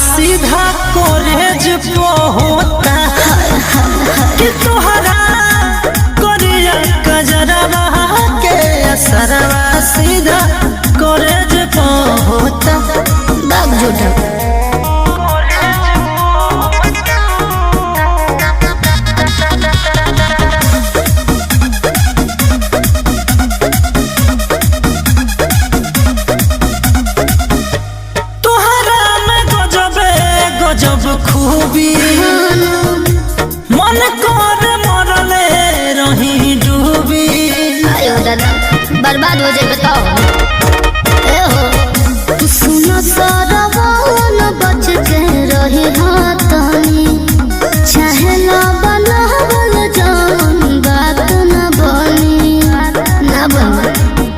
सीधा कॉलेज होता कि तोहरा करिया कजरवा के असरवा सीधा कॉलेज होता बाग झूठा जब खूबी मन कर मरले रही डूबी। आयो दादा बर्बाद हो जाए बताओ।